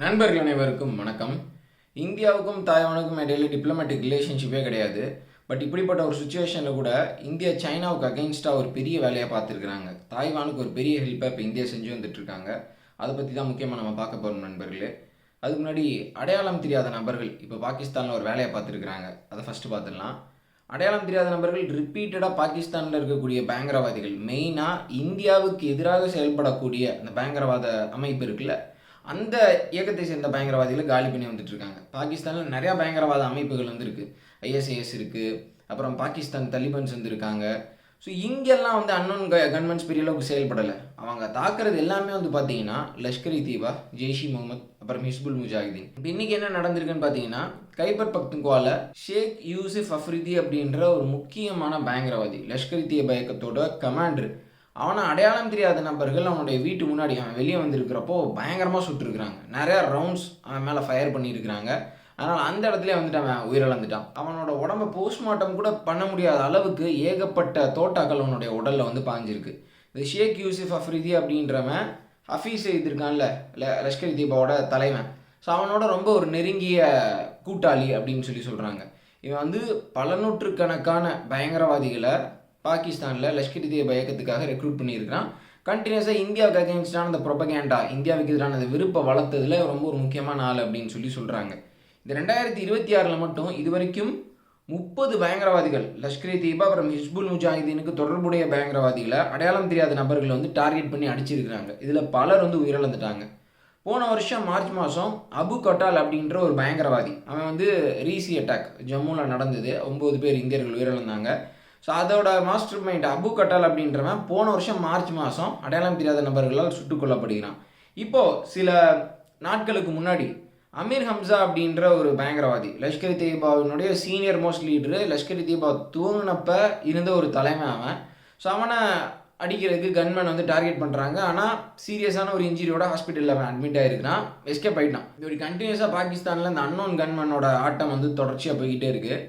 நண்பர்கள் அனைவருக்கும் வணக்கம். இந்தியாவுக்கும் தாய்வானுக்கும் இடையில டிப்ளமேட்டிக் ரிலேஷன்ஷிப்பே கிடையாது. பட் இப்படிப்பட்ட ஒரு சுச்சுவேஷனில் கூட இந்தியா சைனாவுக்கு அகெயின்ஸ்டாக ஒரு பெரிய வேலையை பார்த்துருக்குறாங்க. தாய்வானுக்கு ஒரு பெரிய ஹெல்ப்பை இப்போ இந்தியா செஞ்சு வந்துட்டுருக்காங்க. அதை பற்றி தான் முக்கியமாக நம்ம பார்க்க போகிறோம் நண்பர்களே. அதுக்கு முன்னாடி அடையாளம் தெரியாத நபர்கள் இப்போ பாகிஸ்தானில் ஒரு வேலையை பார்த்துருக்குறாங்க. அதை ஃபஸ்ட்டு பார்த்துடலாம். அடையாளம் தெரியாத நபர்கள் ரிப்பீட்டடாக பாகிஸ்தானில் இருக்கக்கூடிய பயங்கரவாதிகள், மெயினாக இந்தியாவுக்கு எதிராக செயல்படக்கூடிய அந்த பயங்கரவாத அமைப்பு இருக்குல்ல, அந்த இயக்கத்தை சேர்ந்த பயங்கரவாதிகளை காலி பண்ணி வந்துட்டு இருக்காங்க. பாகிஸ்தானில் நிறையா பயங்கரவாத அமைப்புகள் வந்துருக்கு. ஐஎஸ்ஐஎஸ் இருக்குது, அப்புறம் பாகிஸ்தான் தலிபன்ஸ் வந்துருக்காங்க. ஸோ இங்கெல்லாம் அன்னோன் கன்மென்ட்ஸ் பெரிய அளவுக்கு செயல்படலை. அவங்க தாக்குறது எல்லாமே பார்த்தீங்கன்னா லஷ்கர் இ தீபா, ஜெய்ஷ் இ முகமது, அப்புறம் ஹிஸ்புல் முஜாஹிதீன். இப்போ இன்றைக்கி என்ன நடந்திருக்குன்னு பார்த்தீங்கன்னா, கைபர் பக்துன்குவால ஷேக் யூசுப் அஃப்ரிதி அப்படின்ற ஒரு முக்கியமான பயங்கரவாதி, லஷ்கர் இ தீபா இயக்கத்தோட கமாண்டர், அவனை அடையாளம் தெரியாத நபர்கள் அவனுடைய வீட்டு முன்னாடி அவன் வெளியே வந்திருக்கிறப்போ பயங்கரமாக சுட்டுருக்குறாங்க. நிறையா ரவுண்ட்ஸ் அவன் மேலே ஃபயர் பண்ணியிருக்கிறாங்க. அதனால் அந்த இடத்துல அவன் உயிரிழந்துட்டான். அவனோட உடம்பை போஸ்ட்மார்ட்டம் கூட பண்ண முடியாத அளவுக்கு ஏகப்பட்ட தோட்டாக்கள் அவனுடைய உடலில் பாஞ்சிருக்கு. இந்த ஷேக் யூசுப் அஃப்ரிதி அப்படின்றவன் ஹஃபீஸ் இருக்கான்ல, லஷ்கர் இ தீபாவோட தலைவன். ஸோ அவனோட ரொம்ப ஒரு நெருங்கிய கூட்டாளி அப்படின்னு சொல்கிறாங்க. இவன் பல நூற்றுக்கணக்கான பயங்கரவாதிகளை பாகிஸ்தானில் லஷ்கர் இ தீபா இயக்கத்துக்காக ரெக்ரூட் பண்ணியிருக்கிறான். கண்டினியூஸாக இந்தியாவுக்கு அகேன்ஸ்டான அந்த ப்ரொபகேண்டா, இந்தியாவுக்கு எதிரான அந்த விருப்ப வளர்த்ததில் ரொம்ப ஒரு முக்கியமான ஆள் அப்படின்னு சொல்கிறாங்க. இந்த 2026 மட்டும் இது வரைக்கும் 30 பயங்கரவாதிகள், லஷ்கர் இ தீபா அப்புறம் ஹிஸ்புல் முஜாஹிதீனுக்கு தொடர்புடைய பயங்கரவாதிகளை அடையாளம் தெரியாத நபர்கள் டார்கெட் பண்ணி அடிச்சிருக்கிறாங்க. இதில் பலர் உயிரிழந்துட்டாங்க. போன வருஷம் மார்ச் மாதம் அபு கட்டால் அப்படின்ற ஒரு பயங்கரவாதி, அவன் ரீசி அட்டாக் ஜம்முவில் நடந்தது. 9 பேர் இந்தியர்கள் உயிரிழந்தாங்க. ஸோ அதோட மாஸ்டர் மைண்ட் அபு கட்டால் அப்படின்றவன் போன வருஷம் மார்ச் மாதம் அடையாளம் தெரியாத நபர்களால் சுட்டுக் கொல்லப்படுகிறான். இப்போது சில நாட்களுக்கு முன்னாடி அமீர் ஹம்சா அப்படின்ற ஒரு பயங்கரவாதி, Lashkar e தீபாவினுடைய senior most leader, Lashkar e Deepa துவங்கினப்ப இருந்த ஒரு தலைமை அவன். ஸோ அவனை அடிக்கிறதுக்கு கன்மேன் டார்கெட் பண்ணுறாங்க. ஆனால் சீரியஸான ஒரு இன்ஜுரியோட ஹாஸ்பிட்டலில் அவன் அட்மிட் ஆகிருக்கிறான், எஸ்கேப் ஆகிட்டான். இப்படி கண்டினியூஸாக பாகிஸ்தானில் இந்த அன்னோன் கன்மேனோட ஆட்டம் தொடர்ச்சியாக போய்கிட்டே இருக்குது.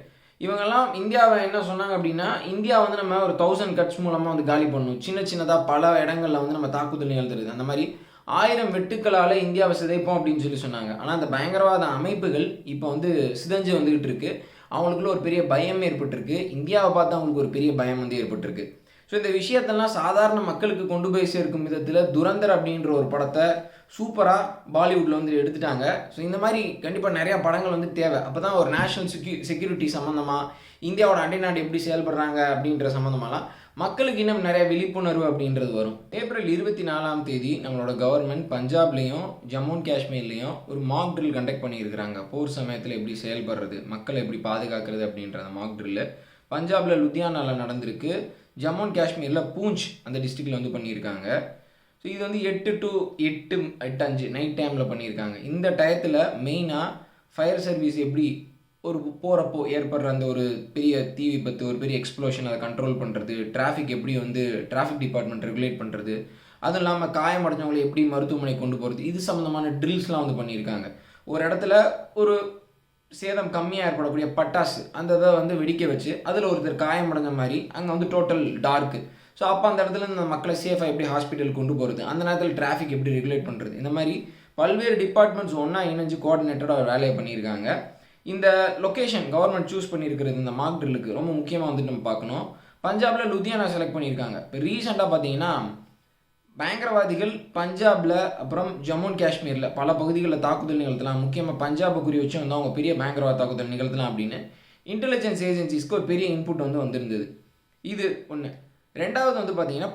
இவங்கெல்லாம் இந்தியாவை என்ன சொன்னாங்க அப்படின்னா, இந்தியா நம்ம ஒரு 1000 கட்ஸ் மூலமாக காலி பண்ணணும், சின்னதாக பல இடங்களில் நம்ம தாக்குதல் நிகழ்த்துறது, அந்த மாதிரி 1000 வெட்டுக்களால் இந்தியாவை சிதைப்போம் அப்படின்னு சொன்னாங்க. ஆனால் அந்த பயங்கரவாத அமைப்புகள் இப்போ சிதைஞ்சு வந்துக்கிட்டு இருக்கு. அவங்களுக்குள்ள ஒரு பெரிய பயம் ஏற்பட்டிருக்கு. இந்தியாவை பார்த்து அவங்களுக்கு ஒரு பெரிய பயம் ஏற்பட்டிருக்கு. ஸோ இந்த விஷயத்தெல்லாம் சாதாரண மக்களுக்கு கொண்டு போய் சேர்க்கும் விதத்தில் துரந்தர் அப்படின்ற ஒரு படத்தை சூப்பராக பாலிவுட்டில் எடுத்துட்டாங்க. ஸோ இந்த மாதிரி கண்டிப்பாக நிறையா படங்கள் தேவை. அப்போ தான் ஒரு நேஷனல் செக்யூரிட்டி சம்மந்தமாக, இந்தியாவோட அண்டை நாடு எப்படி செயல்படுறாங்க அப்படின்ற சம்மந்தமாலாம் மக்களுக்கு இன்னும் நிறைய விழிப்புணர்வு அப்படின்றது வரும். ஏப்ரல் 24 நம்மளோட கவர்மெண்ட் பஞ்சாப்லேயும் ஜம்மு அண்ட் காஷ்மீர்லேயும் ஒரு மாக் ட்ரில் கண்டக்ட் பண்ணியிருக்கிறாங்க. போர் சமயத்தில் எப்படி செயல்படுறது, மக்களை எப்படி பாதுகாக்கிறது அப்படின்ற அந்த மாக் ட்ரில்லு பஞ்சாபில் லுதியானாவில் நடந்திருக்கு. ஜம்மு அண்ட் காஷ்மீரில் பூஞ்ச் அந்த டிஸ்ட்ரிக்டில் பண்ணியிருக்காங்க. ஸோ இது 8 to 8:05 நைட் டைமில் பண்ணியிருக்காங்க. இந்த டயத்தில் மெயினாக ஃபயர் சர்வீஸ் எப்படி ஒரு போகிறப்போ ஏற்படுற அந்த ஒரு பெரிய தீ விபத்து, ஒரு பெரிய எக்ஸ்ப்ளோஷன், அதை கண்ட்ரோல் பண்ணுறது, டிராஃபிக் எப்படி டிராஃபிக் டிபார்ட்மெண்ட் ரெகுலேட் பண்ணுறது, அதுவும் இல்லாமல் காயமடைஞ்சவங்களை எப்படி மருத்துவமனை கொண்டு போகிறது, இது சம்மந்தமான ட்ரில்ஸ்லாம் பண்ணியிருக்காங்க. ஒரு இடத்துல ஒரு சேதம் கம்மியாக ஏற்படக்கூடிய பட்டாசு அந்த இதை வெடிக்க வச்சு அதில் ஒருத்தர் காயமடைஞ்ச மாதிரி அங்கே டோட்டல் டார்க்கு. ஸோ அப்போ அந்த இடத்துல இந்த மக்களை சேஃபாக எப்படி ஹாஸ்பிட்டல் கொண்டு போகிறது, அந்த நேரத்தில் டிராஃபிக் எப்படி ரெகுலேட் பண்ணுறது, இந்த மாதிரி பல்வேறு டிபார்ட்மெண்ட்ஸ் ஒன்றா இணைஞ்சு கோஆர்டினேட்டடாக ஒரு வேலையை பண்ணியிருக்காங்க. இந்த லொக்கேஷன் கவர்மெண்ட் சூஸ் பண்ணியிருக்கிறது இந்த மாக் ட்ரில்லுக்கு ரொம்ப முக்கியமாக நம்ம பார்க்கணும். பஞ்சாபில் லுதியானா செலக்ட் பண்ணியிருக்காங்க. இப்போ ரீசெண்டாக பார்த்தீங்கன்னா பயங்கரவாதிகள் பஞ்சாபில் அப்புறம் ஜம்மு அண்ட் காஷ்மீரில் பல பகுதிகளில் தாக்குதல் நிகழ்த்தலாம், முக்கியமாக பஞ்சாபை குறி வச்சு அவங்க பெரிய பயங்கரவாத தாக்குதல் நிகழ்த்தலாம் அப்படின்னு இன்டெலிஜென்ஸ் ஏஜென்சிஸ்க்கு ஒரு பெரிய இன்புட் வந்திருந்தது. இது ஒன்று. ரெண்டாவது பார்த்தீங்கன்னா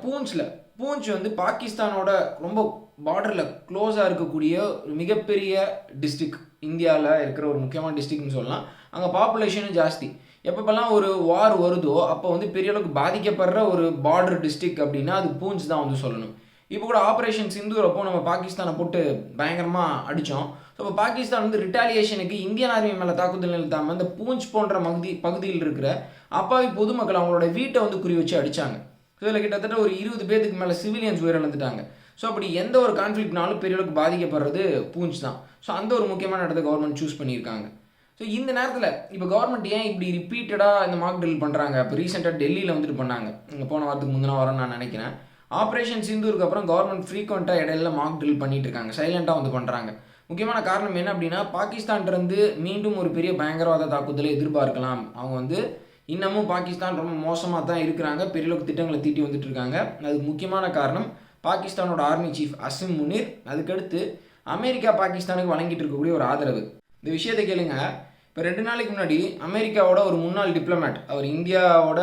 பூஞ்ச் பாகிஸ்தானோட ரொம்ப பார்டரில் க்ளோஸாக இருக்கக்கூடிய ஒரு மிகப்பெரிய டிஸ்ட்ரிக்ட், இந்தியாவில் இருக்கிற ஒரு முக்கியமான டிஸ்ட்ரிக்ட்னு சொல்லலாம். அங்கே பாப்புலேஷனும் ஜாஸ்தி. எப்பப்பெல்லாம் ஒரு வார் வருதோ அப்போ பெரிய அளவுக்கு பாதிக்கப்படுற ஒரு பார்டர் டிஸ்ட்ரிக்ட் அப்படின்னா அது பூஞ்ச் தான் சொல்லணும். இப்போ கூட ஆப்ரேஷன் சிந்தூர் அப்போ நம்ம பாகிஸ்தானை போட்டு பயங்கரமாக அடித்தோம். ஸோ இப்போ பாகிஸ்தான் ரிட்டாலியேஷனுக்கு இந்தியன் ஆர்மி மேலே தாக்குதல் நிறுத்தாமல் இந்த பூஞ்ச் போன்ற பகுதியில் இருக்கிற அப்பாவி பொதுமக்கள் அவங்களோட வீட்டை குறி வச்சு அடித்தாங்க. ஸோ இதில் கிட்டத்தட்ட ஒரு 20 பேருக்கு மேலே சிவிலியன்ஸ் உயிரிழந்துட்டாங்க. ஸோ அப்படி எந்த ஒரு கான்ஃப்ளிக்ட்னாலும் பெரிய அளவுக்கு பாதிக்கப்படுறது பூஞ்ச் தான். ஸோ அந்த ஒரு முக்கியமான இடத்த கவர்மெண்ட் சூஸ் பண்ணியிருக்காங்க. ஸோ இந்த நேரத்தில் இப்போ கவர்மெண்ட் ஏன் இப்படி ரிப்பீட்டடாக இந்த மாக் ட்ரில் பண்ணுறாங்க? இப்போ ரீசெண்டாக டெல்லியில் பண்ணாங்க, இங்கே போன வாரத்துக்கு முந்தின வாரம் நான் நினைக்கிறேன். ஆப்ரேஷன் சிந்தூருக்கு அப்புறம் கவர்மெண்ட் ஃப்ரீக்வெண்ட்டாக இடையில மாக் ட்ரில் பண்ணிட்டு இருக்காங்க, சைலண்ட்டாக பண்ணுறாங்க. முக்கியமான காரணம் என்ன அப்படின்னா, பாகிஸ்தான்கிட்டருந்து மீண்டும் ஒரு பெரிய பயங்கரவாத தாக்குதலை எதிர்பார்க்கலாம். அவங்க வந்து இன்னமும் பாகிஸ்தான் ரொம்ப மோசமாக தான் இருக்கிறாங்க. பெரிய அளவுக்கு திட்டங்களை தீட்டி வந்துட்டு இருக்காங்க. அதுக்கு முக்கியமான காரணம் பாகிஸ்தானோட ஆர்மி சீஃப் அசிம் முனீர், அதுக்கடுத்து அமெரிக்கா பாகிஸ்தானுக்கு வழங்கிட்டு இருக்கக்கூடிய ஒரு ஆதரவு. இந்த விஷயத்தை கேளுங்க. இப்போ 2 நாளைக்கு முன்னாடி அமெரிக்காவோட ஒரு முன்னாள் டிப்ளமேட், அவர் இந்தியாவோட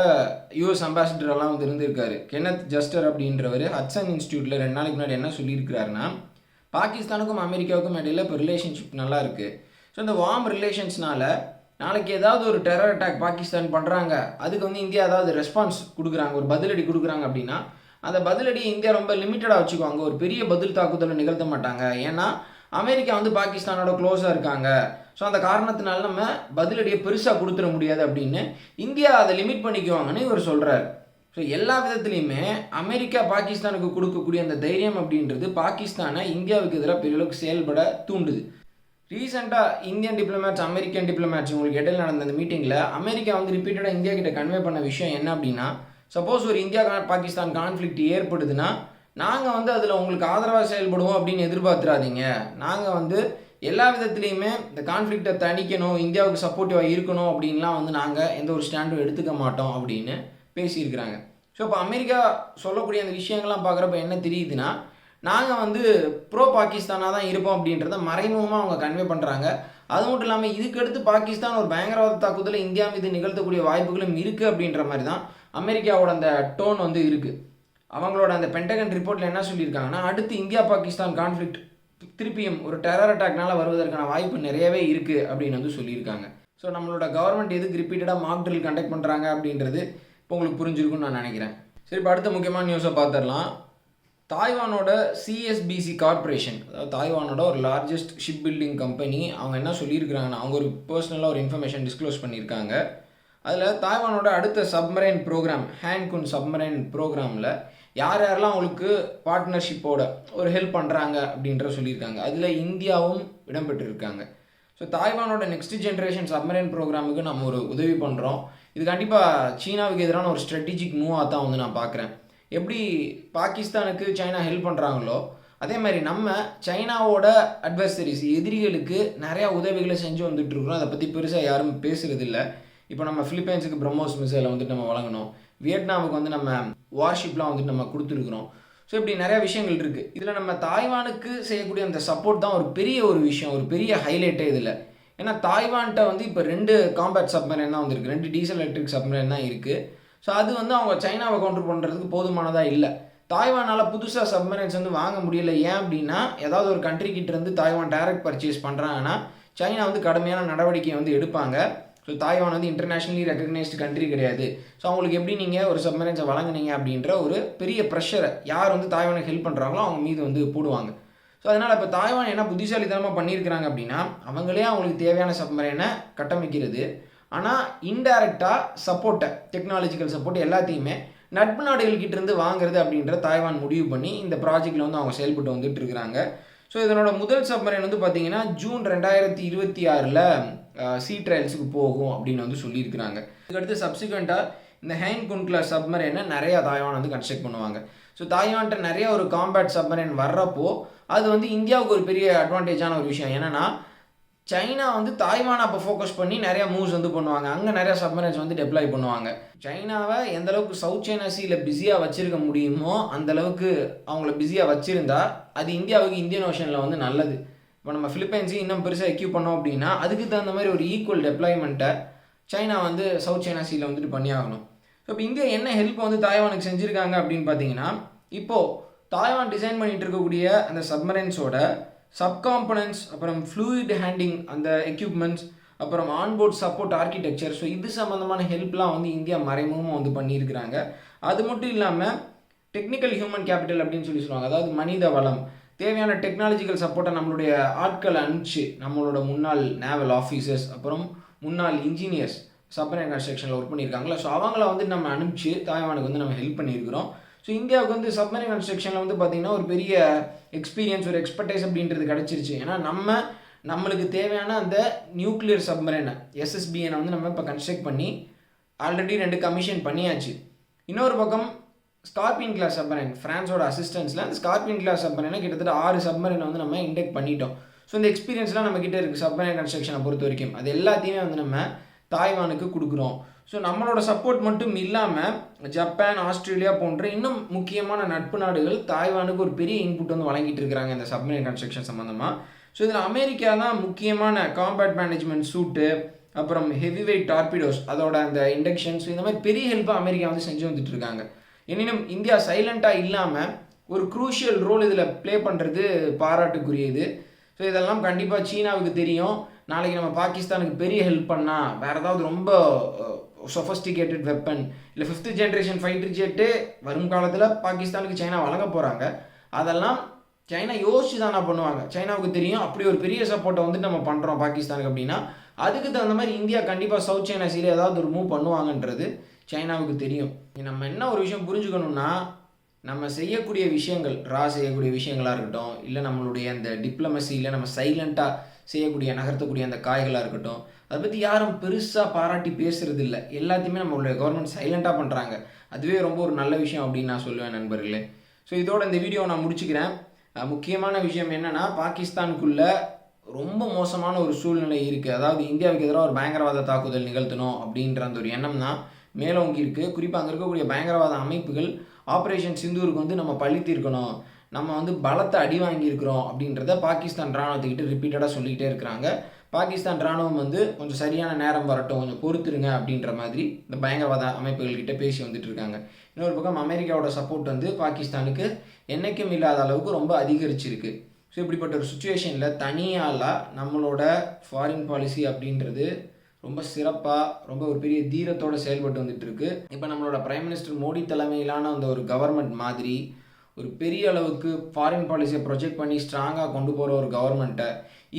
யூஎஸ் அம்பாசிடரெல்லாம் வந்து இருந்திருக்காரு, கென்னத் ஜஸ்டர் அப்படின்றவர் ஹட்சன் இன்ஸ்டியூட்டில் 2 நாளைக்கு முன்னாடி என்ன சொல்லியிருக்கிறாருன்னா, பாகிஸ்தானுக்கும் அமெரிக்காவுக்கும் இடையில் இப்போ ரிலேஷன்ஷிப் நல்லா இருக்குது. ஸோ இந்த வார்ம் ரிலேஷன்ஸ்னால நாளைக்கு ஏதாவது ஒரு டெரர் அட்டாக் பாகிஸ்தான் பண்ணுறாங்க, அதுக்கு வந்து இந்தியா ஏதாவது ரெஸ்பான்ஸ் கொடுக்குறாங்க, ஒரு பதிலடி கொடுக்குறாங்க அப்படின்னா, அந்த பதிலடி இந்தியா ரொம்ப லிமிட்டடாக வச்சுக்குவாங்க. ஒரு பெரிய பதில் தாக்குதலை நிகழ்த்த மாட்டாங்க. ஏன்னா அமெரிக்கா வந்து பாகிஸ்தானோட க்ளோஸாக இருக்காங்க. ஸோ அந்த காரணத்தினால நம்ம பதிலடியை பெருசாக கொடுத்துட முடியாது அப்படின்னு இந்தியா அதை லிமிட் பண்ணிக்குவாங்கன்னு இவர் சொல்கிறார். ஸோ எல்லா விதத்துலையுமே அமெரிக்கா பாகிஸ்தானுக்கு கொடுக்கக்கூடிய அந்த தைரியம் அப்படின்றது பாகிஸ்தானை இந்தியாவுக்கு எதிராக பெரிய அளவுக்கு செயல்பட தூண்டுது. ரீசெண்டாக இந்தியன் டிப்ளமேட்ஸ், அமெரிக்கன் டிப்ளமேட்ஸ் உங்களுக்கு இடையில் நடந்த அந்த மீட்டிங்கில் அமெரிக்கா வந்து ரிப்பீட்டடாக இந்தியா கிட்ட கன்வே பண்ண விஷயம் என்ன அப்படின்னா, சப்போஸ் ஒரு இந்தியா பாகிஸ்தான் கான்ஃப்ளிக்ட் ஏற்படுதுன்னா நாங்கள் வந்து அதில் உங்களுக்கு ஆதரவாக செயல்படுவோம் அப்படின்னு எதிர்பார்த்துறாதீங்க. நாங்கள் வந்து எல்லா விதத்துலேயுமே இந்த கான்ஃப்ளிக்டை தணிக்கணும், இந்தியாவுக்கு சப்போர்ட்டிவாக இருக்கணும் அப்படின்லாம் வந்து நாங்கள் எந்த ஒரு ஸ்டாண்டும் எடுத்துக்க மாட்டோம் அப்படின்னு பேசியிருக்கிறாங்க. ஸோ இப்போ அமெரிக்கா சொல்லக்கூடிய அந்த விஷயங்கள்லாம் பார்க்குறப்ப என்ன தெரியுதுன்னா, நாங்கள் வந்து ப்ரோ பாகிஸ்தானாக தான் இருப்போம் அப்படின்றத மறைமுகமாக அவங்க கன்வே பண்ணுறாங்க. அது மட்டும் இல்லாமல் இதுக்கடுத்து பாகிஸ்தான் ஒரு பயங்கரவாத தாக்குதலை இந்தியா மீது நிகழ்த்தக்கூடிய வாய்ப்புகளும் இருக்குது அப்படின்ற மாதிரி தான் அமெரிக்காவோட அந்த டோன் வந்து இருக்குது. அவங்களோட அந்த பென்டகன் ரிப்போர்ட்டில் என்ன சொல்லியிருக்காங்கன்னா, அடுத்து இந்தியா பாகிஸ்தான் கான்ஃப்ளிக்ட் திருப்பியும் ஒரு டெரர் அட்டாக்னால வருவதற்கான வாய்ப்பு நிறையவே இருக்குது அப்படின்னு வந்து சொல்லியிருக்காங்க. ஸோ நம்மளோட கவர்மெண்ட் எதுக்கு ரிப்பீட்டடாக மாக் ட்ரில் கண்டக்ட் பண்ணுறாங்க அப்படின்றது இப்போ உங்களுக்கு புரிஞ்சிருக்குன்னு நான் நினைக்கிறேன். சரி, இப்போ அடுத்த முக்கியமான நியூஸை பார்த்துடலாம். தாய்வானோட சிஎஸ்பிசி கார்பரேஷன், அதாவது தாய்வானோட ஒரு லார்ஜஸ்ட் ஷிப் பில்டிங் கம்பெனி, அவங்க என்ன சொல்லியிருக்கிறாங்கன்னா, அவங்க ஒரு பர்சனலாக ஒரு இன்ஃபர்மேஷன் டிஸ்க்ளோஸ் பண்ணியிருக்காங்க. அதில் தாய்வானோட அடுத்த சப்மரைன் ப்ரோக்ராம், ஹேன்குன் சப்மரைன் ப்ரோக்ராமில் யார் யாரெல்லாம் அவங்களுக்கு பார்ட்னர்ஷிப்போட ஒரு ஹெல்ப் பண்ணுறாங்க அப்படின்ற சொல்லியிருக்காங்க. அதில் இந்தியாவும் இடம்பெற்றிருக்காங்க. ஸோ தாய்வானோட நெக்ஸ்ட் ஜென்ரேஷன் சப்மரைன் ப்ரோக்ராமுக்கு நம்ம ஒரு உதவி பண்ணுறோம். இது கண்டிப்பாக சீனாவுக்கு எதிரான ஒரு ஸ்ட்ராட்டஜிக் மூவாக தான் வந்து நான் பார்க்குறேன். எப்படி பாகிஸ்தானுக்கு சைனா ஹெல்ப் பண்ணுறாங்களோ அதே மாதிரி நம்ம சைனாவோட அட்வர்சரிஸ், எதிரிகளுக்கு நிறையா உதவிகளை செஞ்சு வந்துட்டுருக்குறோம். அதை பற்றி பெருசாக யாரும் பேசுகிறது இல்லை. இப்போ நம்ம ஃபிலிப்பைன்ஸுக்கு பிரம்மோஸ் மிசைலை வந்துட்டு நம்ம வழங்கணும், வியட்நாமுக்கு வந்து நம்ம வார்ஷிப்லாம் வந்துட்டு நம்ம கொடுத்துருக்குறோம். ஸோ இப்படி நிறையா விஷயங்கள் இருக்குது. இதில் நம்ம தாய்வானுக்கு செய்யக்கூடிய அந்த சப்போர்ட் தான் ஒரு பெரிய ஒரு விஷயம், ஒரு பெரிய ஹைலைட்டே இதில். ஏன்னா தாய்வான்கிட்ட வந்து இப்போ 2 காம்பேட் சப்மரைன் தான் வந்துருக்கு, 2 டீசல் எலக்ட்ரிக் சப்மரைன் தான் இருக்குது. ஸோ அது வந்து அவங்க சைனாவை கவுண்டர் பண்ணுறதுக்கு போதுமானதாக இல்லை. தாய்வானால் புதுசாக சப்மரைன்ஸ் வந்து வாங்க முடியல. ஏன் அப்படின்னா, ஏதாவது ஒரு கண்ட்ரிக்கிட்ட இருந்து தாய்வான் டைரக்ட் பர்ச்சேஸ் பண்ணுறாங்கன்னா சைனா வந்து கடுமையான நடவடிக்கையை வந்து எடுப்பாங்க. ஸோ தாய்வான் வந்து இன்டர்நேஷ்னலி ரெக்கக்னைஸ்டு கண்ட்ரி கிடையாது. ஸோ அவங்களுக்கு எப்படி நீங்கள் ஒரு சப்மரைன்ஸை வழங்குனீங்க அப்படின்ற ஒரு பெரிய ப்ரெஷரை யார் வந்து தாய்வானுக்கு ஹெல்ப் பண்ணுறாங்களோ அவங்க மீது வந்து போடுவாங்க. ஸோ அதனால் இப்போ தாய்வான் என்ன புத்திசாலித்தனமாக பண்ணியிருக்கிறாங்க அப்படின்னா, அவங்களே அவங்களுக்கு தேவையான சப்மரைனை கட்டமைக்கிறது, ஆனால் இன்டைரக்டாக சப்போர்ட்டை, டெக்னாலஜிக்கல் சப்போர்ட் எல்லாத்தையுமே நட்பு நாடுகள்கிட்ட இருந்து வாங்குறது அப்படின்ற தாய்வான் முடிவு பண்ணி இந்த ப்ராஜெக்டில் வந்து அவங்க செயல்பட்டு வந்துட்டு இருக்கிறாங்க. ஸோ இதனோட முதல் சப்மரைன் வந்து பார்த்திங்கன்னா ஜூன் 2026 சீ ட்ரையல்ஸுக்கு போகும் அப்படின்னு வந்து சொல்லியிருக்கிறாங்க. இதுக்கடுத்து சப்சிக்வெண்ட்டாக இந்த ஹேன்குன் கிளாஸ் சப்மரைனை நிறையா தாய்வான் வந்து கன்ஸ்ட்ரக்ட் பண்ணுவாங்க. ஸோ தாய்வான்கிட்ட நிறைய ஒரு காம்பேட் சப்மரைன் வர்றப்போ அது வந்து இந்தியாவுக்கு ஒரு பெரிய அட்வான்டேஜான ஒரு விஷயம். ஏன்னா சைனா வந்து தாய்வானை அப்போ ஃபோக்கஸ் பண்ணி நிறையா மூவ்ஸ் வந்து பண்ணுவாங்க, அங்கே நிறையா சப்மரைன்ஸ் வந்து டெப்ளாய் பண்ணுவாங்க. சைனாவை எந்தளவுக்கு சவுத் சைனா சீல பிஸியாக வச்சுருக்க முடியுமோ அந்தளவுக்கு அவங்கள பிஸியாக வச்சுருந்தா அது இந்தியாவுக்கு இந்தியன் ஓஷனில் வந்து நல்லது. இப்போ நம்ம ஃபிலிப்பைன்ஸையும் இன்னும் பெருசாக எக்யூப் பண்ணோம் அப்படின்னா அதுக்கு தகுந்த மாதிரி ஒரு ஈக்குவல் டெப்ளாய்மெண்ட்டை சைனா வந்து சவுத் சைனா சீல வந்துட்டு பண்ணி ஆகணும். ஸோ இப்போ இந்தியா என்ன ஹெல்ப் வந்து தாய்வானுக்கு செஞ்சுருக்காங்க அப்படின்னு பார்த்தீங்கன்னா, இப்போது தாய்வான் டிசைன் பண்ணிகிட்டு இருக்கக்கூடிய அந்த சப்மரைன்ஸோட சப்காம்பனன்ட்ஸ், அப்புறம் ஃப்ளூயிட் ஹேண்டிங் அந்த எக்யூப்மெண்ட்ஸ், அப்புறம் ஆன்போர்ட் சப்போர்ட் ஆர்கிடெக்சர், ஸோ இது சம்மந்தமான ஹெல்ப்லாம் வந்து இந்தியா மறைமுகமாக வந்து பண்ணியிருக்கிறாங்க. அது மட்டும் இல்லாமல் டெக்னிக்கல் ஹியூமன் கேபிட்டல் அப்படின்னு சொல்லுவாங்க, அதாவது மனித வளம், தேவையான டெக்னாலஜிக்கல் சப்போர்ட்டை நம்மளுடைய ஆட்களை அனுப்பிச்சு நம்மளோட முன்னாள் நேவல் ஆஃபீஸர்ஸ், அப்புறம் முன்னாள் இன்ஜினியர்ஸ் சப்மரைன் கன்ஸ்ட்ரக்ஷனில் ஒர்க் பண்ணியிருக்காங்களா, ஸோ அவங்கள வந்து நம்ம அனுப்பிச்சு தாய்வானுக்கு வந்து நம்ம ஹெல்ப் பண்ணியிருக்கிறோம். ஸோ இந்தியாவுக்கு வந்து சப்மரைன் கன்ஸ்ட்ரக்ஷனில் வந்து பார்த்திங்கன்னா ஒரு பெரிய எக்ஸ்பீரியன்ஸ், ஒரு எக்ஸ்பர்டைஸ் அப்படின்றது கிடச்சிருச்சு. ஏன்னா நம்மளுக்கு தேவையான அந்த நியூக்ளியர் சப்மரைனை எஸ்எஸ்பிஎனை வந்து நம்ம இப்போ கன்ஸ்ட்ரக்ட் பண்ணி ஆல்ரெடி 2 கமிஷன் பண்ணியாச்சு. இன்னொரு பக்கம் ஸ்கார்பியன் கிளாஸ் சப்மரைன், ஃப்ரான்ஸோட அசிஸ்டன்ஸில் அந்த ஸ்கார்பியன் கிளாஸ் சப்மரைனை கிட்டத்தட்ட 6 சப்மரைனை வந்து நம்ம இண்டெக்ட் பண்ணிட்டோம். ஸோ இந்த எக்ஸ்பீரியன்ஸ்லாம் நம்மக்கிட்ட இருக்குது சப்மரைன் கன்ஸ்ட்ரக்ஷனை பொறுத்த வரைக்கும். அது எல்லாத்தையுமே வந்து நம்ம தாய்வானுக்கு கொடுக்குறோம். ஸோ நம்மளோட சப்போர்ட் மட்டும் இல்லாமல் ஜப்பான், ஆஸ்திரேலியா போன்ற இன்னும் முக்கியமான நட்பு நாடுகள் தாய்வானுக்கு ஒரு பெரிய இன்புட் வந்து வழங்கிட்டு இருக்கிறாங்க இந்த சப்மரைன் கன்ஸ்ட்ரக்ஷன் சம்மந்தமாக. ஸோ இதில் அமெரிக்கா தான் முக்கியமான காம்பேட் மேனேஜ்மெண்ட் சூட்டு, அப்புறம் ஹெவி வெயிட் டார்பிடோஸ், அதோட அந்த இண்டக்ஷன்ஸ், இந்த மாதிரி பெரிய ஹெல்ப்பாக அமெரிக்கா வந்து செஞ்சு வந்துட்டு இருக்காங்க. எனினும் இந்தியா சைலண்ட்டாக இல்லாமல் ஒரு குரூஷியல் ரோல் இதில் ப்ளே பண்ணுறது பாராட்டுக்குரியது. ஸோ இதெல்லாம் கண்டிப்பாக சீனாவுக்கு தெரியும். நாளைக்கு நம்ம பாகிஸ்தானுக்கு பெரிய ஹெல்ப் பண்ணால் வேறு ஏதாவது ரொம்ப சொஃபஸ்டிகேட்டட் வெப்பன் இல்லை 5th ஜென்ரேஷன் ஃபைட்டர் ஜெட்டு வரும் காலத்தில் பாகிஸ்தானுக்கு சைனா வழங்க போகிறாங்க. அதெல்லாம் சைனா யோசிச்சு தானே பண்ணுவாங்க. சைனாவுக்கு தெரியும் அப்படி ஒரு பெரிய சப்போர்ட்டை வந்து நம்ம பண்ணுறோம் பாகிஸ்தானுக்கு அப்படின்னா அதுக்கு தகுந்த மாதிரி இந்தியா கண்டிப்பாக சவுத் சைனா சீல ஏதாவது ஒரு மூவ் பண்ணுவாங்கன்றது சைனாவுக்கு தெரியும். நம்ம என்ன ஒரு விஷயம் புரிஞ்சுக்கணும்னா, நம்ம செய்யக்கூடிய விஷயங்கள், செய்யக்கூடிய விஷயங்களாக இருக்கட்டும், இல்லை நம்மளுடைய அந்த டிப்ளமசியில் நம்ம சைலண்ட்டாக செய்யக்கூடிய நகர்த்தக்கூடிய அந்த காய்களாக இருக்கட்டும், அதை பற்றி யாரும் பெருசாக பாராட்டி பேசுகிறது இல்லை. எல்லாத்தையுமே நம்மளுடைய கவர்மெண்ட் சைலண்ட்டாக பண்ணுறாங்க. அதுவே ரொம்ப ஒரு நல்ல விஷயம் அப்படின்னு நான் சொல்லுவேன் நண்பர்களே. ஸோ இதோட இந்த வீடியோவை நான் முடிச்சுக்கிறேன். முக்கியமான விஷயம் என்னென்னா, பாகிஸ்தானுக்குள்ளே ரொம்ப மோசமான ஒரு சூழ்நிலை இருக்குது. அதாவது இந்தியாவுக்கு எதிராக ஒரு பயங்கரவாத தாக்குதல் நிகழ்த்தணும் அப்படின்ற அந்த ஒரு எண்ணம் தான் மேலோங்கி இருக்குது. குறிப்பாக அங்கே இருக்கக்கூடிய பயங்கரவாத அமைப்புகள் ஆப்ரேஷன் சிந்தூருக்கு வந்து நம்ம பழி தீர்க்கணும், நம்ம வந்து பலத்தை அடி வாங்கியிருக்கிறோம் அப்படின்றத பாகிஸ்தான் இராணுவத்துக்கிட்ட ரிப்பீட்டடாக சொல்லிக்கிட்டே இருக்கிறாங்க. பாகிஸ்தான் இராணுவம் வந்து கொஞ்சம் சரியான நேரம் வரட்டும், கொஞ்சம் பொறுத்துருங்க அப்படின்ற மாதிரி இந்த பயங்கரவாத அமைப்புகள்கிட்ட பேசி வந்துட்டு இருக்காங்க. இன்னொரு பக்கம் அமெரிக்காவோட சப்போர்ட் வந்து பாகிஸ்தானுக்கு என்றைக்கும் இல்லாத அளவுக்கு ரொம்ப அதிகரிச்சிருக்கு. ஸோ இப்படிப்பட்ட ஒரு சுச்சுவேஷனில் தனியால் நம்மளோட ஃபாரின் பாலிசி அப்படின்றது ரொம்ப சிறப்பாக, ரொம்ப ஒரு பெரிய தீரத்தோடு செயல்பட்டு வந்துட்டுருக்கு. இப்போ நம்மளோட பிரைம் மினிஸ்டர் மோடி தலைமையிலான அந்த ஒரு கவர்மெண்ட் மாதிரி ஒரு பெரிய அளவுக்கு ஃபாரின் பாலிசியை ப்ரொஜெக்ட் பண்ணி ஸ்ட்ராங்காக கொண்டு போகிற ஒரு கவர்மெண்ட்டை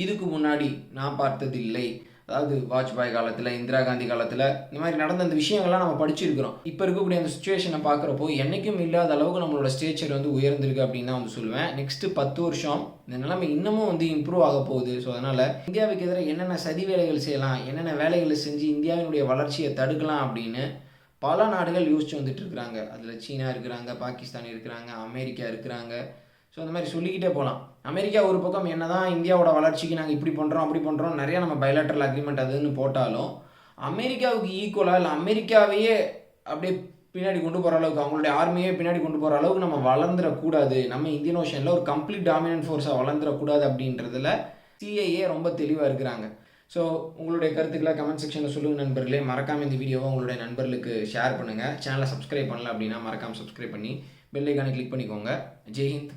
இதுக்கு முன்னாடி நான் பார்த்தது இல்லை. அதாவது வாஜ்பாய் காலத்தில், இந்திரா காந்தி காலத்தில் இந்த மாதிரி நடந்த அந்த விஷயங்கள்லாம் நம்ம படிச்சிருக்கிறோம். இப்போ இருக்கக்கூடிய அந்த சுச்சுவேஷனை பார்க்குறப்போ என்றைக்கும் இல்லாத அளவுக்கு நம்மளோட ஸ்டேச்சர் வந்து உயர்ந்திருக்கு அப்படின்னு தான் வந்து சொல்லுவேன். நெக்ஸ்ட்டு 10 வருஷம் இந்த நிலைமை இன்னமும் வந்து இம்ப்ரூவ் ஆக போகுது. ஸோ அதனால் இந்தியாவுக்கு எதிராக என்னென்ன சதி வேலைகள் செய்யலாம், என்னென்ன வேலைகளை செஞ்சு இந்தியாவினுடைய வளர்ச்சியை தடுக்கலாம் அப்படின்னு பல நாடுகள் யோசிச்சு வந்துட்டு இருக்கிறாங்க. அதில் சீனா இருக்கிறாங்க, பாகிஸ்தான் இருக்கிறாங்க, அமெரிக்கா இருக்கிறாங்க. ஸோ அந்த மாதிரி சொல்லிக்கிட்டே போகலாம். அமெரிக்கா ஒரு பக்கம் என்ன தான் இந்தியாவோட வளர்ச்சிக்கு நாங்கள் இப்படி பண்ணுறோம் அப்படி பண்ணுறோம் நிறையா நம்ம பைலேட்ரல் அக்ரிமெண்ட் அதுன்னு போட்டாலும் அமெரிக்காவுக்கு ஈக்குவலாக இல்லை அமெரிக்காவையே அப்படியே பின்னாடி கொண்டு போகிற அளவுக்கு, அவங்களுடைய ஆர்மியே பின்னாடி கொண்டு போகிற அளவுக்கு நம்ம வளர்ந்துடக்கூடாது, நம்ம இந்தியன் ஓஷனில் ஒரு கம்ப்ளீட் டாமினன்ட் ஃபோர்ஸாக வளர்ந்துடக்கூடாது அப்படின்றதுல சிஐஏ ரொம்ப தெளிவாக இருக்கிறாங்க. ஸோ உங்களுடைய கருத்துக்களை கமெண்ட் செக்ஷனில் சொல்லுங்கள் நண்பர்களே. மறக்காமல் இந்த வீடியோவை உங்களுடைய நண்பர்களுக்கு ஷேர் பண்ணுங்கள். சேனலை சப்ஸ்கிரைப் பண்ணல அப்படின்னா மறக்காமல் சப்ஸ்கிரைப் பண்ணி பெல் ஐகானை கிளிக் பண்ணிக்கோங்க. ஜெய் ஹிந்த்.